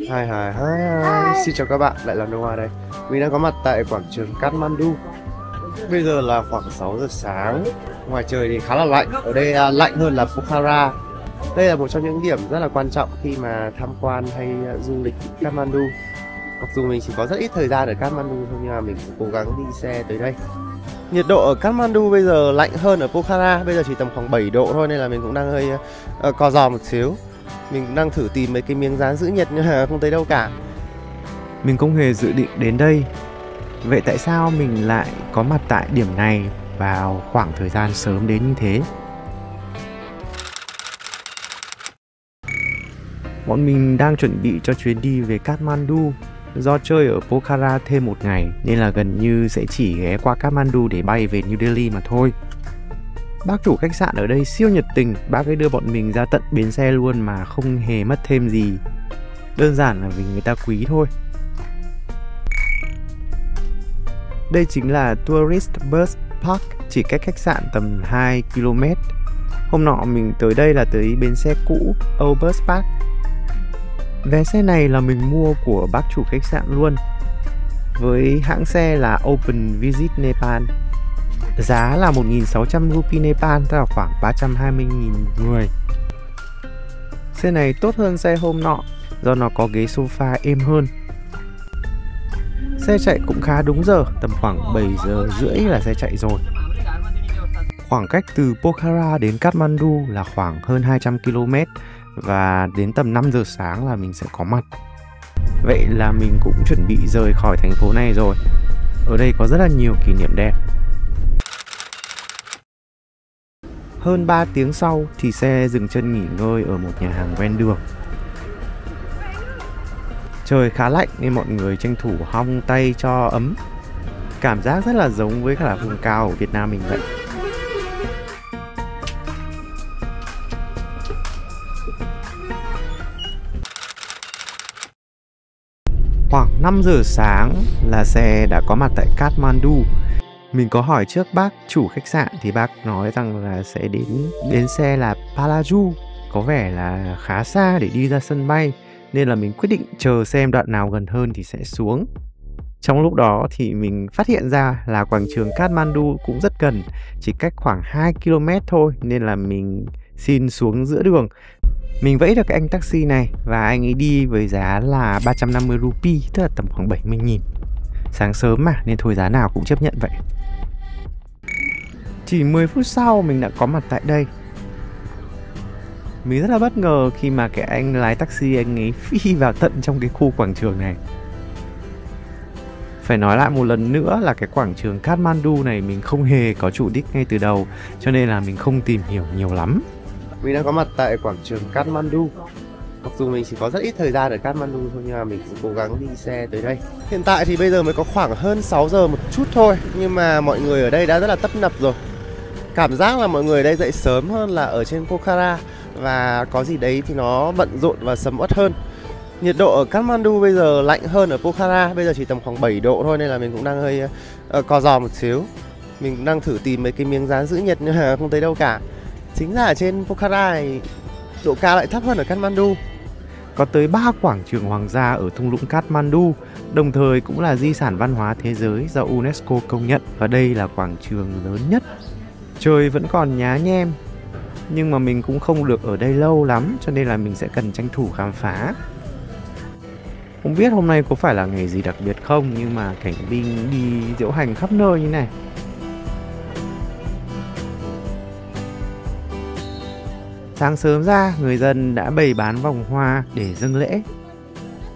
Hi hi hi, xin chào các bạn, lại là Noah đây. Mình đang có mặt tại quảng trường Kathmandu. Bây giờ là khoảng 6 giờ sáng. Ngoài trời thì khá là lạnh, ở đây lạnh hơn là Pokhara. Đây là một trong những điểm rất là quan trọng khi mà tham quan hay du lịch Kathmandu. Mặc dù mình chỉ có rất ít thời gian ở Kathmandu thôi nhưng mà mình cũng cố gắng đi xe tới đây. Nhiệt độ ở Kathmandu bây giờ lạnh hơn ở Pokhara, bây giờ chỉ tầm khoảng 7 độ thôi nên là mình cũng đang hơi co giò một xíu. Mình cũng đang thử tìm mấy cái miếng dán giữ nhiệt nhưng mà không thấy đâu cả. Mình không hề dự định đến đây. Vậy tại sao mình lại có mặt tại điểm này vào khoảng thời gian sớm đến như thế? Bọn mình đang chuẩn bị cho chuyến đi về Kathmandu. Do chơi ở Pokhara thêm một ngày nên là gần như sẽ chỉ ghé qua Kathmandu để bay về New Delhi mà thôi. Bác chủ khách sạn ở đây siêu nhiệt tình, bác ấy đưa bọn mình ra tận bến xe luôn mà không hề mất thêm gì. Đơn giản là vì người ta quý thôi. Đây chính là Tourist Bus Park, chỉ cách khách sạn tầm 2 km. Hôm nọ mình tới đây là tới bến xe cũ Old Bus Park. Vé xe này là mình mua của bác chủ khách sạn luôn, với hãng xe là Open Visit Nepal. Giá là 1.600 rupee Nepal, tức là khoảng 320.000 người. Xe này tốt hơn xe hôm nọ do nó có ghế sofa êm hơn. Xe chạy cũng khá đúng giờ, tầm khoảng 7 giờ rưỡi là xe chạy rồi. Khoảng cách từ Pokhara đến Kathmandu là khoảng hơn 200 km và đến tầm 5 giờ sáng là mình sẽ có mặt. Vậy là mình cũng chuẩn bị rời khỏi thành phố này rồi. Ở đây có rất là nhiều kỷ niệm đẹp. Hơn 3 tiếng sau thì xe dừng chân nghỉ ngơi ở một nhà hàng ven đường. Trời khá lạnh nên mọi người tranh thủ hong tay cho ấm. Cảm giác rất là giống với cả vùng cao ở Việt Nam mình vậy. Khoảng 5 giờ sáng là xe đã có mặt tại Kathmandu. Mình có hỏi trước bác chủ khách sạn thì bác nói rằng là sẽ đến bến xe là Palaju. Có vẻ là khá xa để đi ra sân bay nên là mình quyết định chờ xem đoạn nào gần hơn thì sẽ xuống. Trong lúc đó thì mình phát hiện ra là quảng trường Kathmandu cũng rất gần, chỉ cách khoảng 2 km thôi nên là mình xin xuống giữa đường. Mình vẫy được cái anh taxi này và anh ấy đi với giá là 350 rupee, tức là tầm khoảng 70.000. Sáng sớm mà nên thôi giá nào cũng chấp nhận vậy. Chỉ 10 phút sau mình đã có mặt tại đây. Mình rất là bất ngờ khi mà cái anh lái taxi anh ấy phi vào tận trong cái khu quảng trường này. Phải nói lại một lần nữa là cái quảng trường Kathmandu này mình không hề có chủ đích ngay từ đầu, cho nên là mình không tìm hiểu nhiều lắm. Mình đang có mặt tại quảng trường Kathmandu. Mặc dù mình chỉ có rất ít thời gian ở Kathmandu thôi nhưng mà mình cũng cố gắng đi xe tới đây. Hiện tại thì bây giờ mới có khoảng hơn 6 giờ một chút thôi, nhưng mà mọi người ở đây đã rất là tấp nập rồi. Cảm giác là mọi người ở đây dậy sớm hơn là ở trên Pokhara và có gì đấy thì nó bận rộn và sầm uất hơn. Nhiệt độ ở Kathmandu bây giờ lạnh hơn ở Pokhara, bây giờ chỉ tầm khoảng 7 độ thôi nên là mình cũng đang hơi co giò một xíu. Mình cũng đang thử tìm mấy cái miếng dán giữ nhiệt nhưng mà không thấy đâu cả. Chính là ở trên Pokhara này độ cao lại thấp hơn ở Kathmandu. Có tới 3 quảng trường hoàng gia ở thung lũng Kathmandu, đồng thời cũng là di sản văn hóa thế giới do UNESCO công nhận, và đây là quảng trường lớn nhất. Trời vẫn còn nhá nhem, nhưng mà mình cũng không được ở đây lâu lắm cho nên là mình sẽ cần tranh thủ khám phá. Không biết hôm nay có phải là ngày gì đặc biệt không, nhưng mà cảnh binh đi diễu hành khắp nơi như này. Sáng sớm ra, người dân đã bày bán vòng hoa để dâng lễ.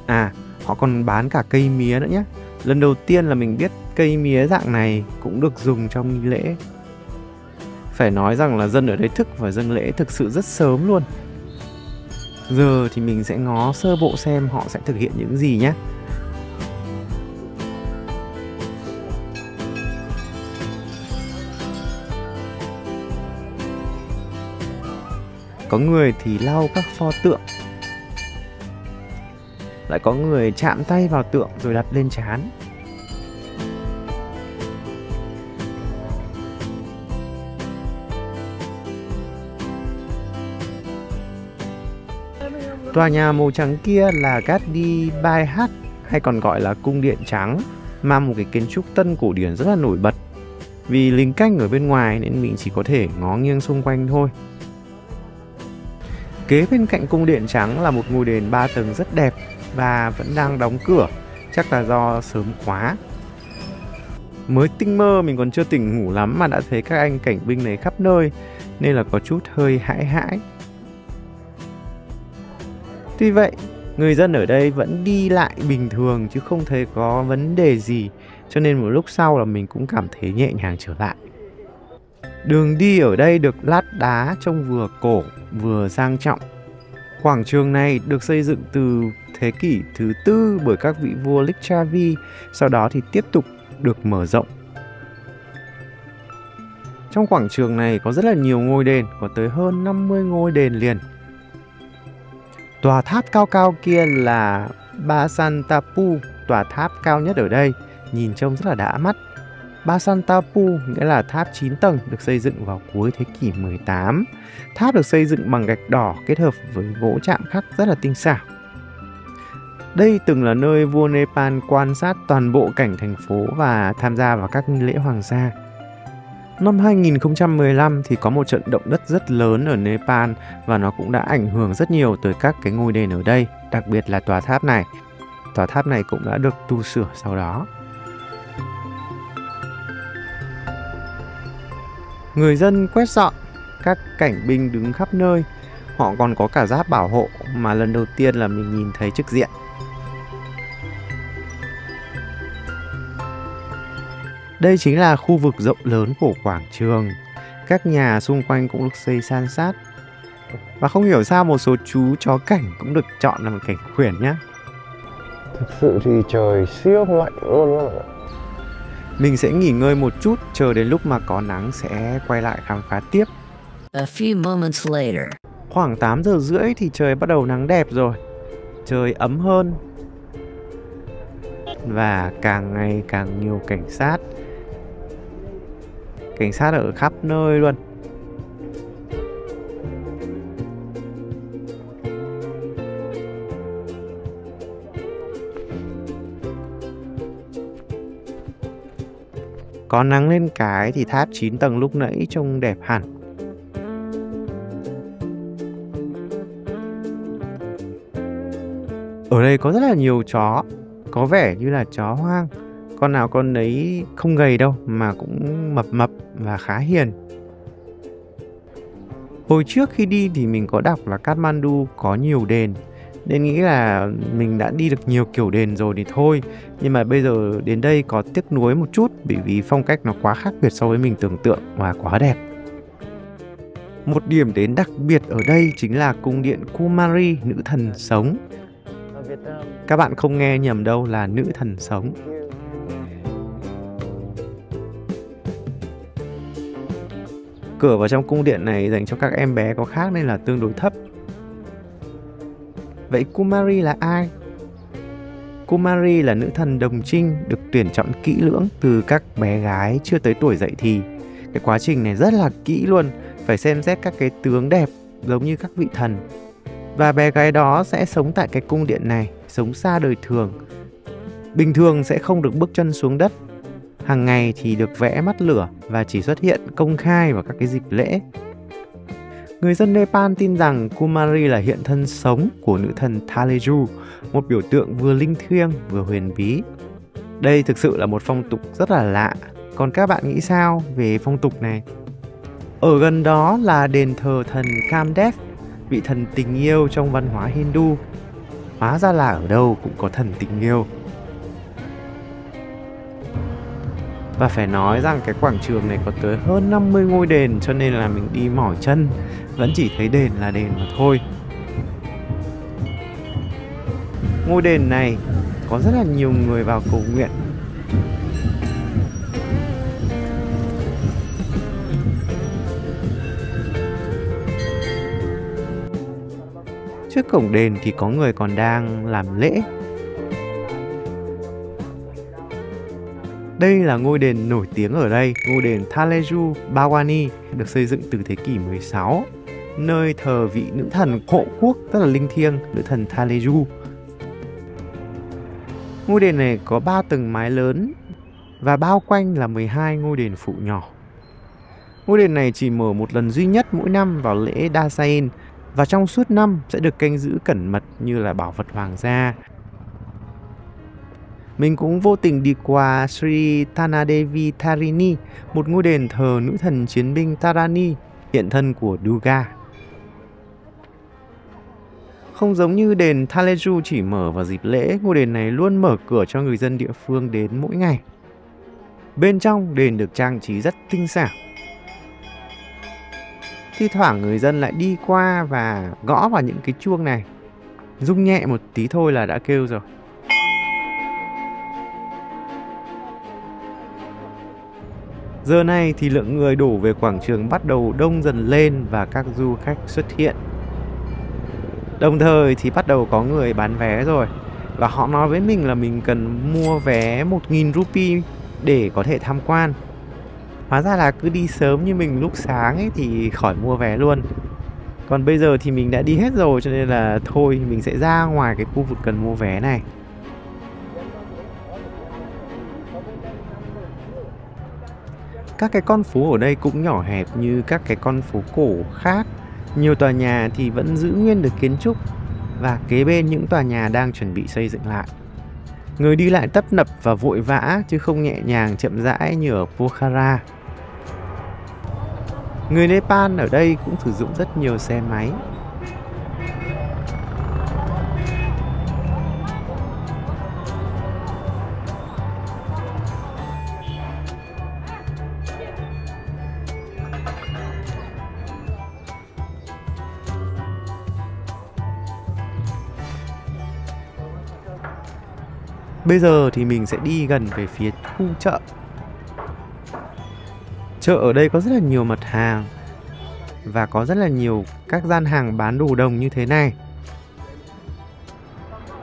À, họ còn bán cả cây mía nữa nhé. Lần đầu tiên là mình biết cây mía dạng này cũng được dùng trong nghi lễ. Phải nói rằng là dân ở đây thức và dâng lễ thực sự rất sớm luôn. Giờ thì mình sẽ ngó sơ bộ xem họ sẽ thực hiện những gì nhé. Có người thì lau các pho tượng, lại có người chạm tay vào tượng rồi đặt lên trán. Tòa nhà màu trắng kia là Gadi Baihat, hay còn gọi là cung điện trắng, mang một cái kiến trúc tân cổ điển rất là nổi bật. Vì lính canh ở bên ngoài nên mình chỉ có thể ngó nghiêng xung quanh thôi. Kế bên cạnh cung điện trắng là một ngôi đền 3 tầng rất đẹp và vẫn đang đóng cửa, chắc là do sớm quá. Mới tinh mơ mình còn chưa tỉnh ngủ lắm mà đã thấy các anh cảnh binh này khắp nơi, nên là có chút hơi hãi hãi. Tuy vậy, người dân ở đây vẫn đi lại bình thường chứ không thấy có vấn đề gì, cho nên một lúc sau là mình cũng cảm thấy nhẹ nhàng trở lại. Đường đi ở đây được lát đá trông vừa cổ vừa sang trọng. Quảng trường này được xây dựng từ thế kỷ thứ 4 bởi các vị vua Lichavi, sau đó thì tiếp tục được mở rộng. Trong quảng trường này có rất là nhiều ngôi đền, có tới hơn 50 ngôi đền liền. Tòa tháp cao cao kia là Basantapu, tòa tháp cao nhất ở đây, nhìn trông rất là đã mắt. Basantapu nghĩa là tháp 9 tầng, được xây dựng vào cuối thế kỷ 18. Tháp được xây dựng bằng gạch đỏ kết hợp với gỗ chạm khắc rất là tinh xảo. Đây từng là nơi vua Nepal quan sát toàn bộ cảnh thành phố và tham gia vào các nghi lễ hoàng gia. Năm 2015 thì có một trận động đất rất lớn ở Nepal và nó cũng đã ảnh hưởng rất nhiều tới các cái ngôi đền ở đây, đặc biệt là tòa tháp này. Tòa tháp này cũng đã được tu sửa sau đó. Người dân quét dọn, các cảnh binh đứng khắp nơi. Họ còn có cả giáp bảo hộ mà lần đầu tiên là mình nhìn thấy trực diện. Đây chính là khu vực rộng lớn của quảng trường. Các nhà xung quanh cũng được xây san sát. Và không hiểu sao một số chú chó cảnh cũng được chọn làm cảnh khuyển nhé. Thực sự thì trời siêu lạnh luôn các bạn. Mình sẽ nghỉ ngơi một chút, chờ đến lúc mà có nắng sẽ quay lại khám phá tiếp. A few moments later. Khoảng 8 giờ rưỡi thì trời bắt đầu nắng đẹp rồi. Trời ấm hơn. Và càng ngày càng nhiều cảnh sát. Cảnh sát ở khắp nơi luôn. Có nắng lên cái thì tháp 9 tầng lúc nãy trông đẹp hẳn. Ở đây có rất là nhiều chó, có vẻ như là chó hoang. Con nào con ấy không gầy đâu mà cũng mập mập và khá hiền. Hồi trước khi đi thì mình có đọc là Kathmandu có nhiều đền, nên nghĩ là mình đã đi được nhiều kiểu đền rồi thì thôi. Nhưng mà bây giờ đến đây có tiếc nuối một chút, bởi vì phong cách nó quá khác biệt so với mình tưởng tượng và quá đẹp. Một điểm đến đặc biệt ở đây chính là cung điện Kumari, nữ thần sống. Các bạn không nghe nhầm đâu, là nữ thần sống. Cửa vào trong cung điện này dành cho các em bé có khác nên là tương đối thấp. Vậy Kumari là ai? Kumari là nữ thần đồng trinh được tuyển chọn kỹ lưỡng từ các bé gái chưa tới tuổi dậy thì. Cái quá trình này rất là kỹ luôn, phải xem xét các cái tướng đẹp giống như các vị thần. Và bé gái đó sẽ sống tại cái cung điện này, sống xa đời thường. Bình thường sẽ không được bước chân xuống đất. Hàng ngày thì được vẽ mắt lửa và chỉ xuất hiện công khai vào các cái dịp lễ. Người dân Nepal tin rằng Kumari là hiện thân sống của nữ thần Thaleju, một biểu tượng vừa linh thiêng vừa huyền bí. Đây thực sự là một phong tục rất là lạ. Còn các bạn nghĩ sao về phong tục này? Ở gần đó là đền thờ thần Kamdev, vị thần tình yêu trong văn hóa Hindu. Hóa ra là ở đâu cũng có thần tình yêu. Và phải nói rằng cái quảng trường này có tới hơn 50 ngôi đền, cho nên là mình đi mỏi chân vẫn chỉ thấy đền là đền mà thôi. Ngôi đền này có rất là nhiều người vào cầu nguyện. Trước cổng đền thì có người còn đang làm lễ. Đây là ngôi đền nổi tiếng ở đây, ngôi đền Thaleju Bawani, được xây dựng từ thế kỷ 16. nơi thờ vị nữ thần hộ quốc rất là linh thiêng, nữ thần Thaleju. Ngôi đền này có 3 tầng mái lớn và bao quanh là 12 ngôi đền phụ nhỏ. Ngôi đền này chỉ mở một lần duy nhất mỗi năm vào lễ Dasain và trong suốt năm sẽ được canh giữ cẩn mật như là bảo vật hoàng gia. Mình cũng vô tình đi qua Sri Tanadevi Tarini, một ngôi đền thờ nữ thần chiến binh Tarani, hiện thân của Durga. Không giống như đền Thaleju chỉ mở vào dịp lễ, ngôi đền này luôn mở cửa cho người dân địa phương đến mỗi ngày. Bên trong đền được trang trí rất tinh xảo. Thi thoảng người dân lại đi qua và gõ vào những cái chuông này. Rung nhẹ một tí thôi là đã kêu rồi. Giờ này thì lượng người đổ về quảng trường bắt đầu đông dần lên và các du khách xuất hiện. Đồng thời thì bắt đầu có người bán vé rồi. Và họ nói với mình là mình cần mua vé 1.000 rupee để có thể tham quan. Hóa ra là cứ đi sớm như mình lúc sáng ấy thì khỏi mua vé luôn. Còn bây giờ thì mình đã đi hết rồi cho nên là thôi mình sẽ ra ngoài cái khu vực cần mua vé này. Các cái con phố ở đây cũng nhỏ hẹp như các cái con phố cổ khác. Nhiều tòa nhà thì vẫn giữ nguyên được kiến trúc và kế bên những tòa nhà đang chuẩn bị xây dựng lại. Người đi lại tấp nập và vội vã chứ không nhẹ nhàng chậm rãi như ở Pokhara. Người Nepal ở đây cũng sử dụng rất nhiều xe máy. Bây giờ thì mình sẽ đi gần về phía khu chợ. Chợ ở đây có rất là nhiều mặt hàng và có rất là nhiều các gian hàng bán đồ đồng như thế này.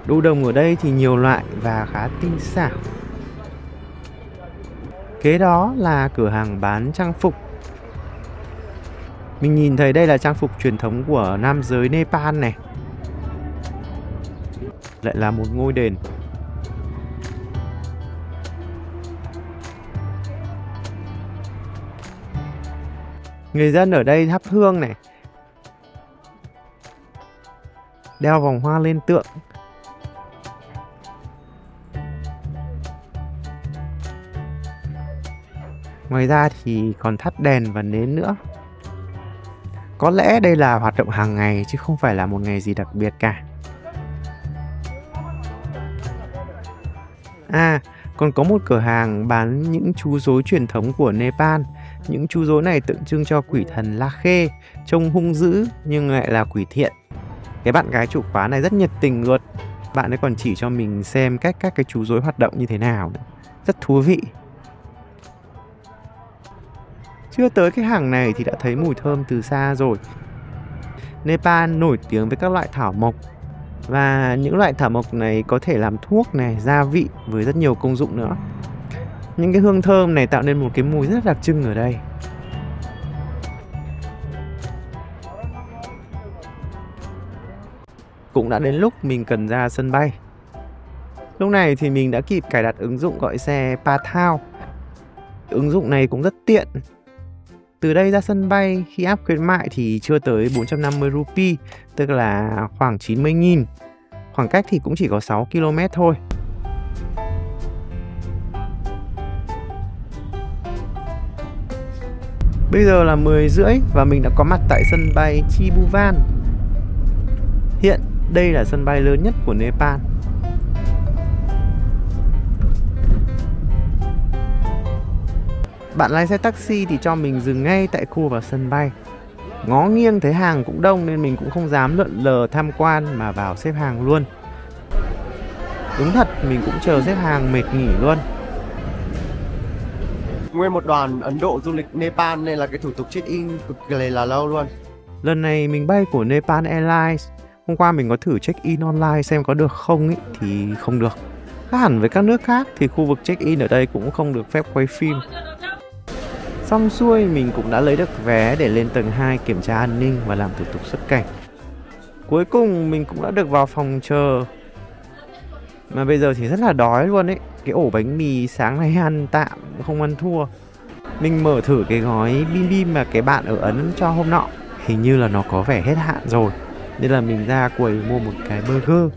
Đồ đồng ở đây thì nhiều loại và khá tinh xảo. Kế đó là cửa hàng bán trang phục. Mình nhìn thấy đây là trang phục truyền thống của nam giới Nepal này. Lại là một ngôi đền. Người dân ở đây thắp hương này, đeo vòng hoa lên tượng. Ngoài ra thì còn thắp đèn và nến nữa. Có lẽ đây là hoạt động hàng ngày chứ không phải là một ngày gì đặc biệt cả. Còn có một cửa hàng bán những chú rối truyền thống của Nepal. Những chú rối này tượng trưng cho quỷ thần Lakhe, trông hung dữ nhưng lại là quỷ thiện. Cái bạn gái chủ quán này rất nhiệt tình luôn. Bạn ấy còn chỉ cho mình xem cách các cái chú rối hoạt động như thế nào. Rất thú vị. Chưa tới cái hàng này thì đã thấy mùi thơm từ xa rồi. Nepal nổi tiếng với các loại thảo mộc. Và những loại thảo mộc này có thể làm thuốc này, gia vị với rất nhiều công dụng nữa. Những cái hương thơm này tạo nên một cái mùi rất đặc trưng ở đây. Cũng đã đến lúc mình cần ra sân bay. Lúc này thì mình đã kịp cài đặt ứng dụng gọi xe Pathao. Ứng dụng này cũng rất tiện. Từ đây ra sân bay khi áp khuyến mại thì chưa tới 450 rupee, tức là khoảng 90.000. Khoảng cách thì cũng chỉ có 6 km thôi. Bây giờ là 10 rưỡi và mình đã có mặt tại sân bay Tribhuvan. Hiện đây là sân bay lớn nhất của Nepal. Bạn lái xe taxi thì cho mình dừng ngay tại khu vào sân bay. Ngó nghiêng thấy hàng cũng đông nên mình cũng không dám lượn lờ tham quan mà vào xếp hàng luôn. Đúng thật, mình cũng chờ xếp hàng mệt nghỉ luôn. Nguyên một đoàn Ấn Độ du lịch Nepal nên là cái thủ tục check-in cực kỳ là lâu luôn. Lần này mình bay của Nepal Airlines. Hôm qua mình có thử check-in online xem có được không ý, thì không được. Khác hẳn với các nước khác thì khu vực check-in ở đây cũng không được phép quay phim. Xong xuôi mình cũng đã lấy được vé để lên tầng 2 kiểm tra an ninh và làm thủ tục xuất cảnh. Cuối cùng mình cũng đã được vào phòng chờ. Mà bây giờ thì rất là đói luôn ấy. Cái ổ bánh mì sáng nay ăn tạm, không ăn thua. Mình mở thử cái gói bim bim mà cái bạn ở Ấn cho hôm nọ. Hình như là nó có vẻ hết hạn rồi, nên là mình ra quầy mua một cái burger.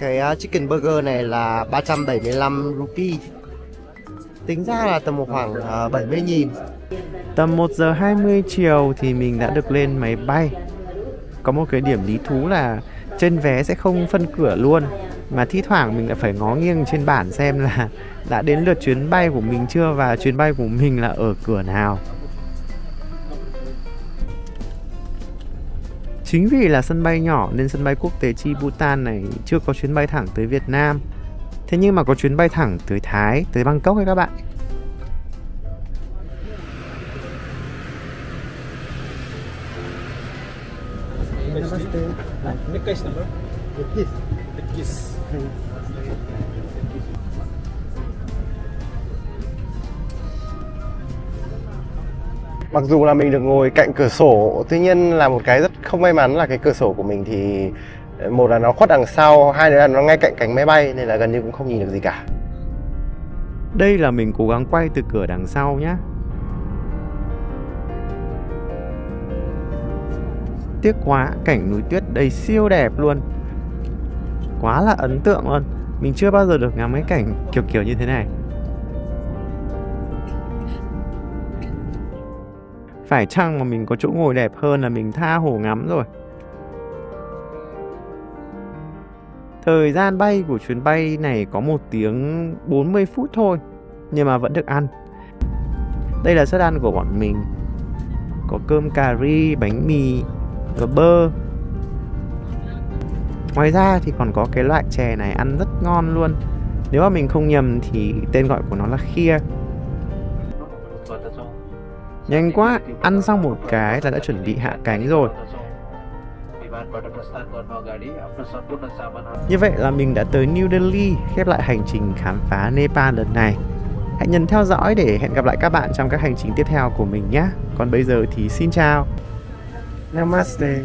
Cái chicken burger này là 375 rupee. Tính ra là tầm một khoảng 70.000. Tầm 1 giờ 20 chiều thì mình đã được lên máy bay. Có một cái điểm lý thú là trên vé sẽ không phân cửa luôn, mà thi thoảng mình lại phải ngó nghiêng trên bảng xem là đã đến lượt chuyến bay của mình chưa và chuyến bay của mình là ở cửa nào. Chính vì là sân bay nhỏ nên sân bay quốc tế Chibutan này chưa có chuyến bay thẳng tới Việt Nam. Thế nhưng mà có chuyến bay thẳng tới Thái, tới Bangkok ấy các bạn. Mặc dù là mình được ngồi cạnh cửa sổ, tuy nhiên là một cái rất không may mắn là cái cửa sổ của mình thì một là nó khuất đằng sau, hai nữa là nó ngay cạnh cánh máy bay nên là gần như cũng không nhìn được gì cả. Đây là mình cố gắng quay từ cửa đằng sau nhé. Tiếc quá, cảnh núi tuyết đây siêu đẹp luôn. Quá là ấn tượng luôn. Mình chưa bao giờ được ngắm cái cảnh kiểu như thế này. Phải chăng mà mình có chỗ ngồi đẹp hơn là mình tha hồ ngắm rồi. Thời gian bay của chuyến bay này có 1 tiếng 40 phút thôi, nhưng mà vẫn được ăn. Đây là suất ăn của bọn mình. Có cơm cà ri, bánh mì và bơ. Ngoài ra thì còn có cái loại chè này ăn rất ngon luôn. Nếu mà mình không nhầm thì tên gọi của nó là khia. Nhanh quá, ăn xong một cái là đã chuẩn bị hạ cánh rồi. Như vậy là mình đã tới New Delhi, khép lại hành trình khám phá Nepal lần này. Hãy nhấn theo dõi để hẹn gặp lại các bạn trong các hành trình tiếp theo của mình nhé. Còn bây giờ thì xin chào. Namaste.